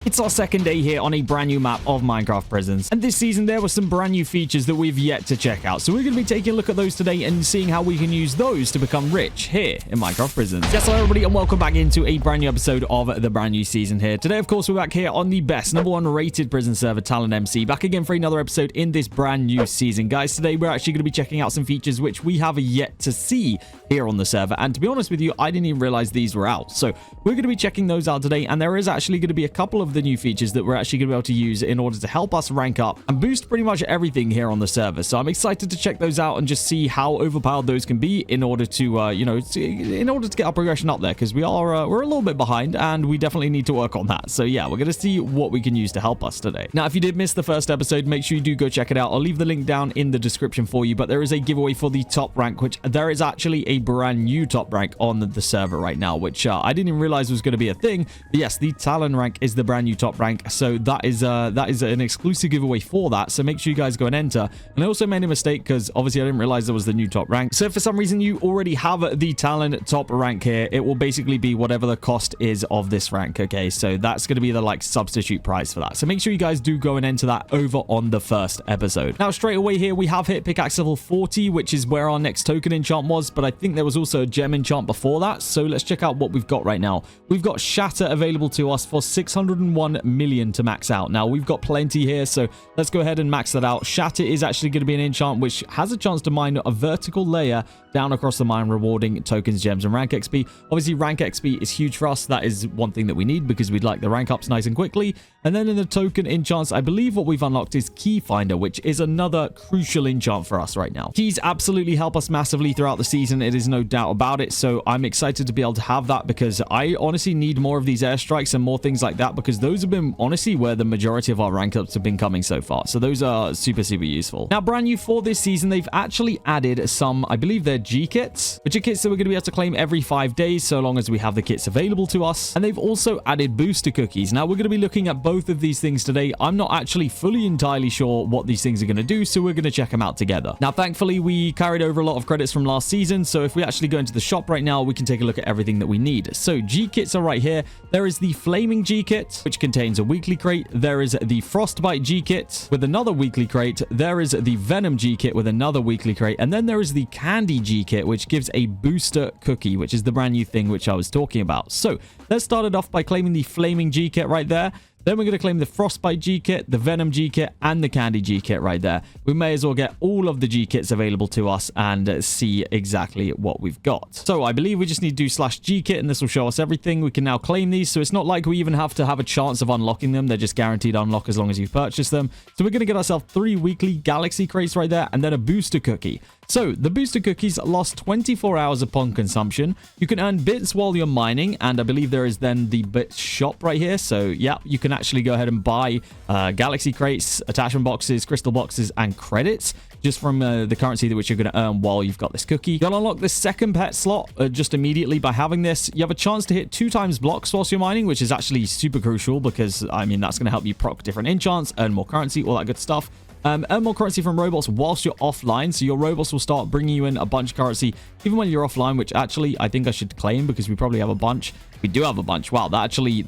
It's our second day here on a brand new map of Minecraft Prisons, and this season there were some brand new features that we've yet to check out, so we're going to be taking a look at those today and seeing how we can use those to become rich here in Minecraft Prisons. Yes, hello everybody, and welcome back into a brand new episode of the brand new season here. Today, of course, we're back here on the best #1 rated prison server, TalonMC, back again for another episode in this brand new season. Guys, today we're actually going to be checking out some features which we have yet to see here on the server, and to be honest with you, I didn't even realize these were out, so we're going to be checking those out today, and there is actually going to be a couple of the new features that we're actually going to be able to use in order to help us rank up and boost pretty much everything here on the server. So I'm excited to check those out and just see how overpowered those can be in order to in order to get our progression up there, because we're a little bit behind and we definitely need to work on that. So yeah, we're going to see what we can use to help us today. Now, if you did miss the first episode, make sure you do go check it out. I'll leave the link down in the description for you, but there is a giveaway for the top rank, which there is actually a brand new top rank on the server right now, which I didn't even realize was going to be a thing. But yes, the Talon rank is the brand new top rank. So that is an exclusive giveaway for that. So make sure you guys go and enter. And I also made a mistake because obviously I didn't realize there was the new top rank. So if for some reason you already have the Talon top rank here, it will basically be whatever the cost is of this rank. Okay, so that's going to be the substitute price for that. So make sure you guys do go and enter that over on the first episode. Now straight away here we have hit pickaxe level 40, which is where our next token enchant was, but I think there was also a gem enchant before that. So let's check out what we've got right now. We've got shatter available to us for 601 million to max out. Now we've got plenty here, so let's go ahead and max that out. Shatter is actually going to be an enchant which has a chance to mine a vertical layer down across the mine, rewarding tokens, gems, and rank XP. Obviously rank XP is huge for us. That is one thing that we need because we'd like the rank ups nice and quickly. And then in the token enchants, I believe what we've unlocked is Key Finder, which is another crucial enchant for us right now. Keys absolutely help us massively throughout the season, it is no doubt about it, so I'm excited to be able to have that because I honestly need more of these airstrikes and more things like that, because those have been honestly where the majority of our rank ups have been coming so far. So those are super useful. Now brand new for this season, they've actually added some, I believe they're G kits, which are kits that we're going to be able to claim every 5 days so long as we have the kits available to us. And they've also added booster cookies. Now we're going to be looking at both of these things today. I'm not actually fully entirely sure what these things are going to do, so we're going to check them out together. Now thankfully we carried over a lot of credits from last season, so if we actually go into the shop right now, we can take a look at everything that we need. So G kits are right here. There is the Flaming G kit, which contains a weekly crate. There is the Frostbite G kit with another weekly crate. There is the Venom G kit with another weekly crate. And then there is the Candy G kit, which gives a booster cookie, which is the brand new thing which I was talking about. So let's start it off by claiming the Flaming G kit right there. Then we're going to claim the Frostbite G kit, the Venom G kit, and the Candy G kit right there. We may as well get all of the G kits available to us and see exactly what we've got. So I believe we just need to do /G kit, and this will show us everything. We can now claim these, so it's not like we even have to have a chance of unlocking them. They're just guaranteed unlock as long as you purchase them. So we're going to get ourselves 3 weekly Galaxy crates right there, and then a booster cookie. So the booster cookies last 24 hours upon consumption. You can earn bits while you're mining, and I believe there is then the bits shop right here. So yeah, you can actually go ahead and buy Galaxy crates, attachment boxes, crystal boxes, and credits just from the currency that which you're going to earn while you've got this cookie. You'll unlock the second pet slot just immediately by having this. You have a chance to hit 2 times blocks whilst you're mining, which is actually super crucial because, I mean, that's going to help you proc different enchants, earn more currency, all that good stuff. Earn more currency from robots whilst you're offline, so your robots will start bringing you in a bunch of currency even when you're offline, which actually I think I should claim because we probably have a bunch. We do have a bunch. Wow, that actually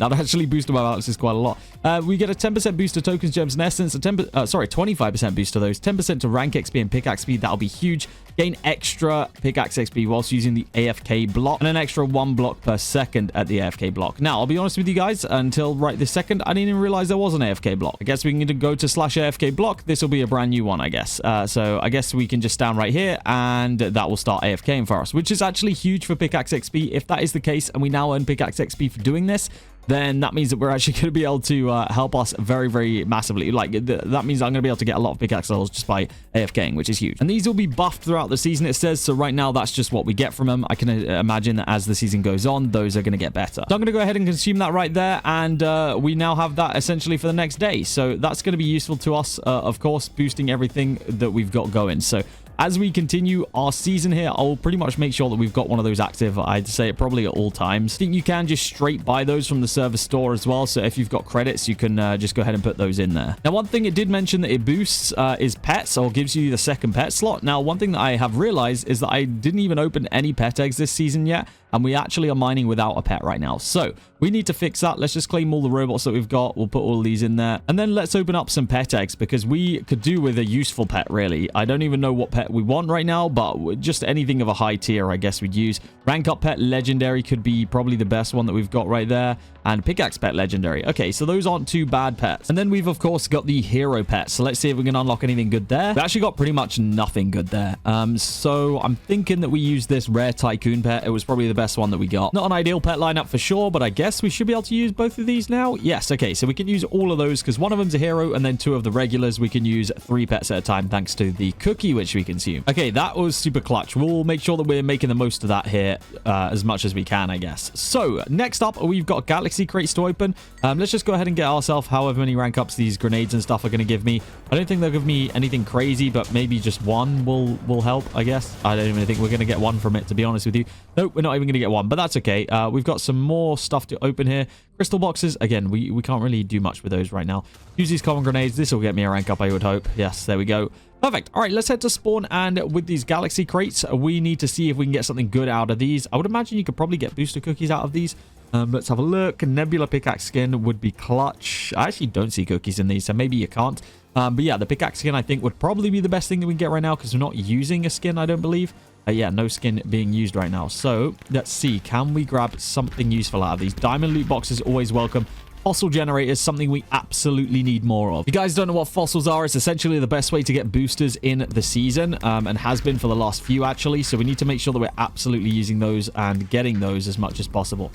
boosted my balances quite a lot. We get a 10% boost to tokens, gems, and essence. 25% boost to those. 10% to rank XP and pickaxe speed. That'll be huge. Gain extra pickaxe XP whilst using the AFK block, and an extra 1 block per second at the AFK block. Now, I'll be honest with you guys, until right this second, I didn't even realize there was an AFK block. I guess we can go to /AFK block. This will be a brand new one, I guess. So I guess we can just stand right here, and that will start AFKing for us, which is actually huge for pickaxe XP. If that is the case, and we now earn pickaxe XP for doing this, then that means that we're actually going to be able to help us very massively. That means I'm going to be able to get a lot of pickaxe levels just by AFKing, which is huge. And these will be buffed throughout the season, it says. So right now, that's just what we get from them. I can imagine that as the season goes on, those are going to get better. So I'm going to go ahead and consume that right there. And we now have that essentially for the next day. So that's going to be useful to us, of course, boosting everything that we've got going. So as we continue our season here, I'll pretty much make sure that we've got one of those active. I'd say it probably at all times. I think you can just straight buy those from the server store as well. So if you've got credits, you can just go ahead and put those in there. Now, one thing it did mention that it boosts is pets, or gives you the second pet slot. Now, one thing that I have realized is that I didn't even open any pet eggs this season yet. and we actually are mining without a pet right now. So we need to fix that. Let's just claim all the robots that we've got. We'll put all these in there, and then let's open up some pet eggs because we could do with a useful pet, really. I don't even know what pet we want right now, but just anything of a high tier, I guess we'd use. Rank up pet legendary could be probably the best one that we've got right there, and pickaxe pet legendary. Okay, so those aren't too bad pets. And then we've of course got the hero pet. So let's see if we can unlock anything good there. We actually got pretty much nothing good there. So I'm thinking that we use this rare tycoon pet. It was probably the best one that we got. Not an ideal pet lineup for sure, but I guess we should be able to use both of these now. Yes, okay, so we can use all of those because one of them's a hero and then 2 of the regulars. We can use 3 pets at a time thanks to the cookie which we consume. Okay, that was super clutch. We'll make sure that we're making the most of that here as much as we can, I guess. So next up, we've got galaxy crates to open. Let's just go ahead and get ourselves however many rank ups these grenades and stuff are going to give me. I don't think they'll give me anything crazy, but maybe just one will help, I guess. I don't even think we're going to get one from it, to be honest with you. Nope, we're not even going to get one, but that's okay. We've got some more stuff to open here. Crystal boxes. Again, we can't really do much with those right now. Use these common grenades. This will get me a rank up, I would hope. Yes, there we go. Perfect. All right, let's head to spawn, and with these galaxy crates, we need to see if we can get something good out of these. I would imagine you could probably get booster cookies out of these. Let's have a look. Nebula pickaxe skin would be clutch. I actually don't see cookies in these, so maybe you can't. But yeah, the pickaxe skin I think would probably be the best thing that we can get right now because we're not using a skin, I don't believe. Yeah, no skin being used right now. So let's see. Can we grab something useful out of these? Diamond loot boxes, always welcome. Fossil generators, something we absolutely need more of. If you guys don't know what fossils are, it's essentially the best way to get boosters in the season, and has been for the last few actually. So we need to make sure that we're absolutely using those and getting those as much as possible.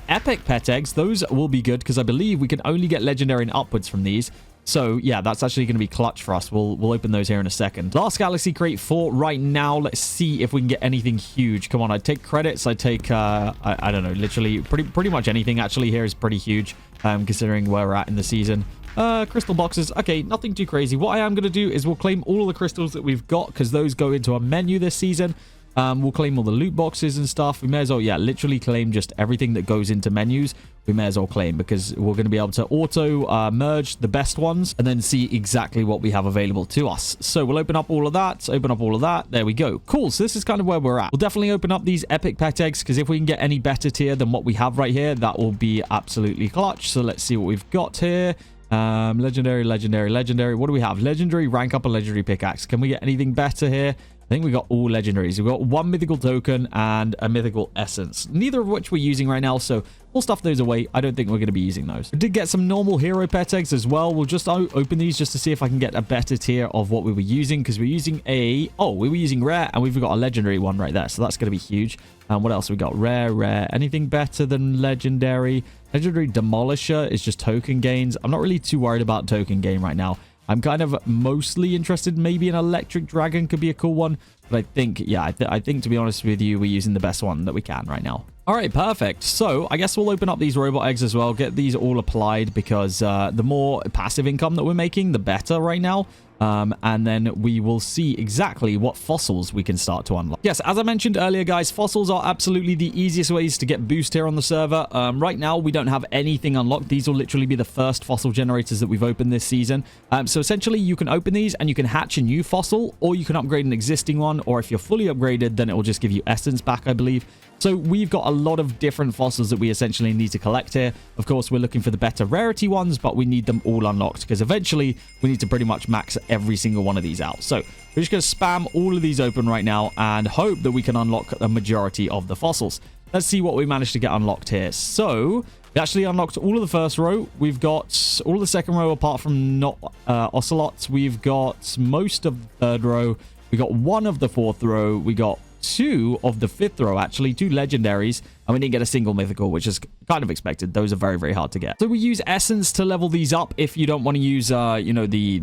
Epic pet eggs, those will be good because I believe we can only get legendary and upwards from these. So yeah, that's actually going to be clutch for us. We'll open those here in a second. Last galaxy crate for right now. Let's see if we can get anything huge. Come on, I take credits. I take I don't know, literally pretty much anything actually here is pretty huge, considering where we're at in the season. Crystal boxes. Okay, nothing too crazy. What I am going to do is we'll claim all of the crystals that we've got because those go into a menu this season. We'll claim all the loot boxes and stuff. We may as well, yeah, literally claim just everything that goes into menus. We may as well claim because we're going to be able to auto merge the best ones and then see exactly what we have available to us. So we'll open up all of that, open up all of that. There we go. Cool. So this is kind of where we're at. We'll definitely open up these epic pet eggs because if we can get any better tier than what we have right here, that will be absolutely clutch. So let's see what we've got here. Legendary, legendary, legendary. What do we have? Legendary, rank up a legendary pickaxe. Can we get anything better here? I think we got all legendaries. We've got 1 mythical token and a mythical essence, neither of which we're using right now, so we'll stuff those away. I don't think we're going to be using those. We did get some normal hero pet eggs as well. We'll just open these just to see if I can get a better tier of what we were using, because we're using we were using rare, and we've got a legendary one right there, so that's going to be huge. And what else we got? Rare. Anything better than legendary? Legendary demolisher is just token gains. I'm not really too worried about token gain right now. I'm kind of mostly interested. Maybe an electric dragon could be a cool one. But I think, yeah, I think to be honest with you, we're using the best one that we can right now. All right, perfect. So I guess we'll open up these robot eggs as well. Get these all applied because the more passive income that we're making, the better right now. And then we will see exactly what fossils we can start to unlock. Yes, as I mentioned earlier, guys, fossils are absolutely the easiest ways to get boost here on the server. Right now, we don't have anything unlocked. These will literally be the first fossil generators that we've opened this season. So essentially, you can open these and you can hatch a new fossil, or you can upgrade an existing one, or if you're fully upgraded, then it will just give you essence back, I believe. So we've got a lot of different fossils that we essentially need to collect here. Of course, we're looking for the better rarity ones, but we need them all unlocked because eventually we need to pretty much max every single one of these out. So we're just going to spam all of these open right now and hope that we can unlock a majority of the fossils. Let's see what we managed to get unlocked here. So we actually unlocked all of the first row. We've got all of the second row apart from not ocelots. We've got most of the third row. We got one of the fourth row. We got 2 of the 5th row, actually 2 legendaries, and we didn't get a single mythical, which is kind of expected. Those are very, very hard to get. So we use essence to level these up if you don't want to use you know, the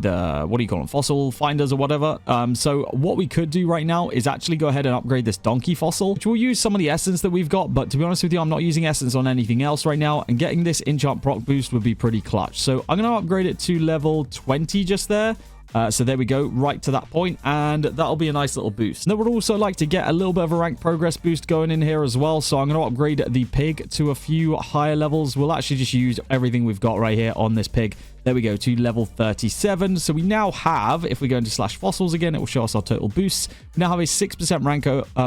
what do you call them, fossil finders or whatever. So what we could do right now is actually go ahead and upgrade this donkey fossil, which will use some of the essence that we've got. But to be honest with you, I'm not using essence on anything else right now, and getting this enchant proc boost would be pretty clutch. So I'm going to upgrade it to level 20 just there. So there we go, right to that point, and that'll be a nice little boost. Now, we'd also like to get a little bit of a rank progress boost going in here as well, so I'm going to upgrade the pig to a few higher levels. We'll actually just use everything we've got right here on this pig there we go, to level 37. So we now have, if we go into /fossils again, it will show us our total boosts. We now have a 6%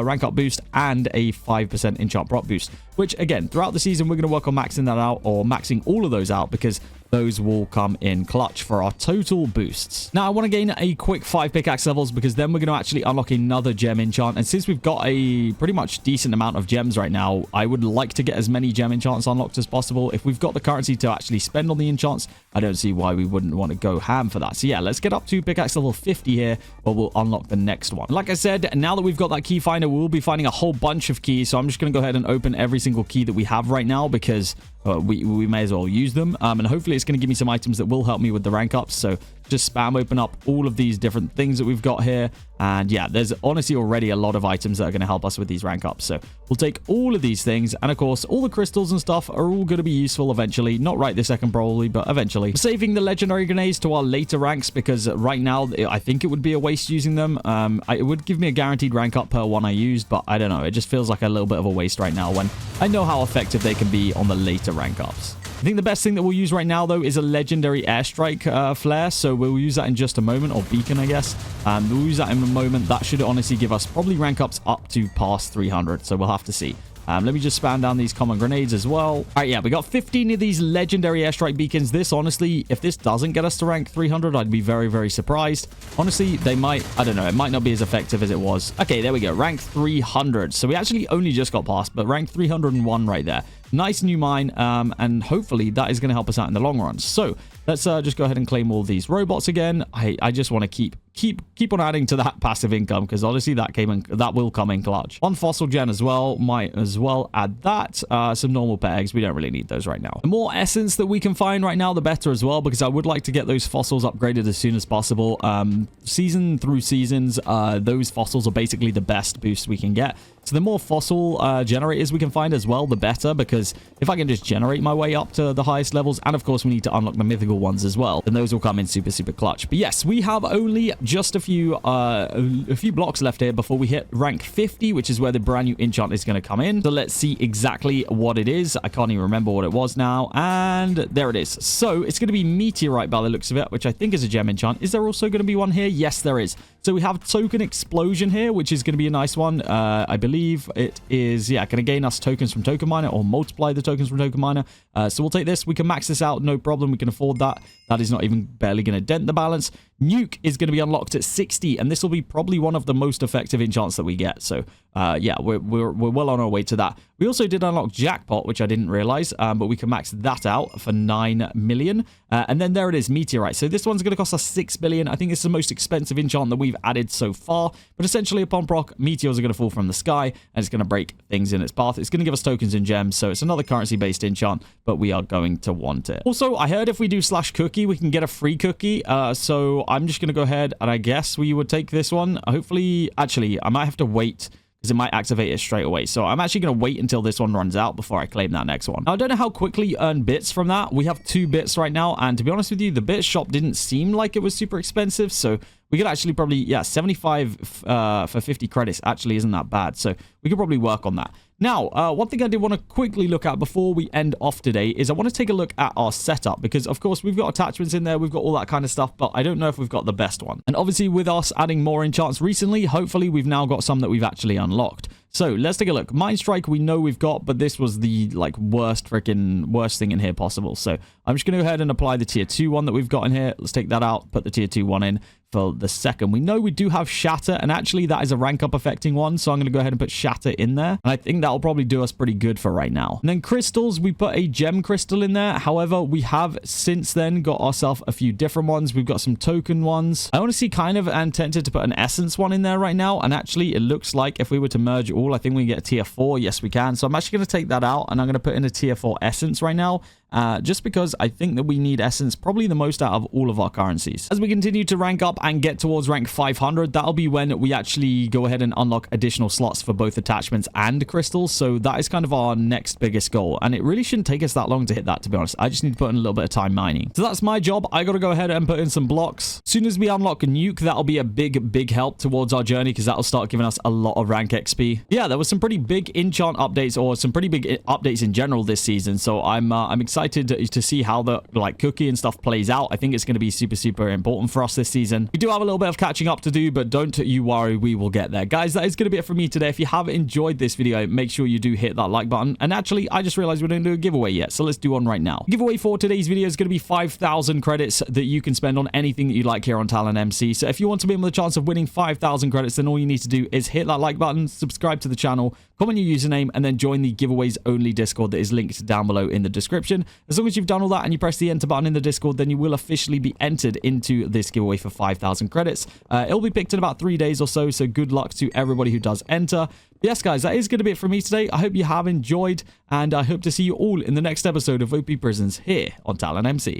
rank up boost and a 5% enchant prop boost, which again, throughout the season, we're going to work on maxing that out, or maxing all of those out, because those will come in clutch for our total boosts. Now, I want to gain a quick 5 pickaxe levels, because then we're going to actually unlock another gem enchant. And since we've got a pretty much decent amount of gems right now, I would like to get as many gem enchants unlocked as possible. If we've got the currency to actually spend on the enchants, I don't see why we wouldn't want to go ham for that. So yeah, let's get up to pickaxe level 50 here, where we'll unlock the next one. Like I said, now that we've got that key finder, we'll be finding a whole bunch of keys. So I'm just going to go ahead and open every single key that we have right now, because we may as well use them. And hopefully it's going to give me some items that will help me with the rank ups. So just spam open up all of these different things that we've got here. And yeah, there's honestly already a lot of items that are going to help us with these rank ups. So we'll take all of these things. And of course, all the crystals and stuff are all going to be useful eventually. Not right this second probably, but eventually. I'm saving the legendary grenades to our later ranks, because right now I think it would be a waste using them. It would give me a guaranteed rank up per one I used, but I don't know. It just feels like a little bit of a waste right now when I know how effective they can be on the later rank ups. I think the best thing that we'll use right now, though, is a legendary airstrike flare. So we'll use that in just a moment, or beacon, I guess. We'll use that in a moment. That should honestly give us probably rank ups up to past 300. So we'll have to see. Let me just spam down these common grenades as well. All right, yeah, we got 15 of these legendary airstrike beacons. This, honestly, if this doesn't get us to rank 300, I'd be very, very surprised. Honestly, they might, I don't know, it might not be as effective as it was. Okay, there we go, rank 300. So we actually only just got past, but rank 301 right there. Nice new mine, and hopefully that is going to help us out in the long run. So let's just go ahead and claim all these robots again. I just want to keep on adding to that passive income, because obviously that will come in clutch. On fossil gen as well, might as well add that. Some normal pet eggs, we don't really need those right now. The more essence that we can find right now, the better as well, because I would like to get those fossils upgraded as soon as possible. Season through seasons, those fossils are basically the best boost we can get. So the more fossil generators we can find as well, the better, because if I can just generate my way up to the highest levels, and of course we need to unlock the mythical ones as well, then those will come in super, super clutch. But yes, we have only just a few blocks left here before we hit rank 50, which is where the brand new enchant is going to come in. So let's see exactly what it is. I can't even remember what it was now, and there it is. So it's going to be meteorite by the looks of it, which I think is a gem enchant. Is there also going to be one here? Yes, there is. So we have token explosion here, which is going to be a nice one. I believe it is, yeah, going to gain us tokens from token miner, or multiply the tokens from token miner. So we'll take this. We can max this out, no problem. We can afford that. That is not even barely going to dent the balance. Nuke is going to be unlocked at 60, and this will be probably one of the most effective enchants that we get. So yeah, we're well on our way to that. We also did unlock Jackpot, which I didn't realize, but we can max that out for 9 million. And then there it is, Meteorite. So this one's going to cost us 6 billion. I think it's the most expensive enchant that we've added so far. But essentially, upon proc, meteors are going to fall from the sky, and it's going to break things in its path. It's going to give us tokens and gems, so it's another currency-based enchant, but we are going to want it. Also, I heard if we do /cookie, we can get a free cookie. So I'm just going to go ahead, and I guess we would take this one. Hopefully, actually, I might have to wait, because it might activate it straight away. So I'm actually going to wait until this one runs out before I claim that next one. Now, I don't know how quickly you earn bits from that. We have 2 bits right now, and to be honest with you, the bit shop didn't seem like it was super expensive, so we could actually probably, yeah, 75 for 50 credits actually isn't that bad, so we could probably work on that. Now, one thing I did want to quickly look at before we end off today is I want to take a look at our setup, because of course we've got attachments in there, we've got all that kind of stuff, but I don't know if we've got the best one. And obviously with us adding more enchants recently, hopefully we've now got some that we've actually unlocked. So let's take a look. Mind Strike we know we've got, but this was the like worst thing in here possible. So I'm just going to go ahead and apply the tier 2 one that we've got in here. Let's take that out, put the tier 2 one in for the second. We know we do have Shatter, and actually that is a rank up affecting one, so I'm going to go ahead and put Shatter in there, and I think that'll probably do us pretty good for right now. And then crystals, we put a gem crystal in there. However, we have since then got ourselves a few different ones. We've got some token ones. I honestly kind of am tempted to put an essence one in there right now, and actually it looks like if we were to merge all, I think we can get a tier 4. Yes, we can. So I'm actually going to take that out, and I'm going to put in a tier 4 essence right now. Just because I think that we need essence probably the most out of all of our currencies. As we continue to rank up and get towards rank 500, that'll be when we actually go ahead and unlock additional slots for both attachments and crystals. So that is kind of our next biggest goal, and it really shouldn't take us that long to hit that, to be honest. I just need to put in a little bit of time mining. So that's my job. I got to go ahead and put in some blocks. As soon as we unlock a nuke, that'll be a big help towards our journey, because that'll start giving us a lot of rank XP. Yeah, there was some pretty big enchant updates, or some pretty big updates in general this season, so I'm excited excited to see how the like cookie and stuff plays out. I think it's going to be super, super important for us this season. We do have a little bit of catching up to do, but don't you worry, we will get there. Guys, that is going to be it for me today. If you have enjoyed this video, make sure you do hit that like button. And actually, I just realized we didn't do a giveaway yet, so let's do one right now. Giveaway for today's video is going to be 5,000 credits that you can spend on anything that you like here on TalonMC. So if you want to be in with a chance of winning 5,000 credits, then all you need to do is hit that like button, subscribe to the channel, comment your username, and then join the giveaways only Discord that is linked down below in the description. As long as you've done all that and you press the enter button in the Discord, then you will officially be entered into this giveaway for 5,000 credits. It'll be picked in about 3 days or so, so good luck to everybody who does enter. Yes, guys, that is going to be it for me today. I hope you have enjoyed, and I hope to see you all in the next episode of OP Prisons here on TalonMC.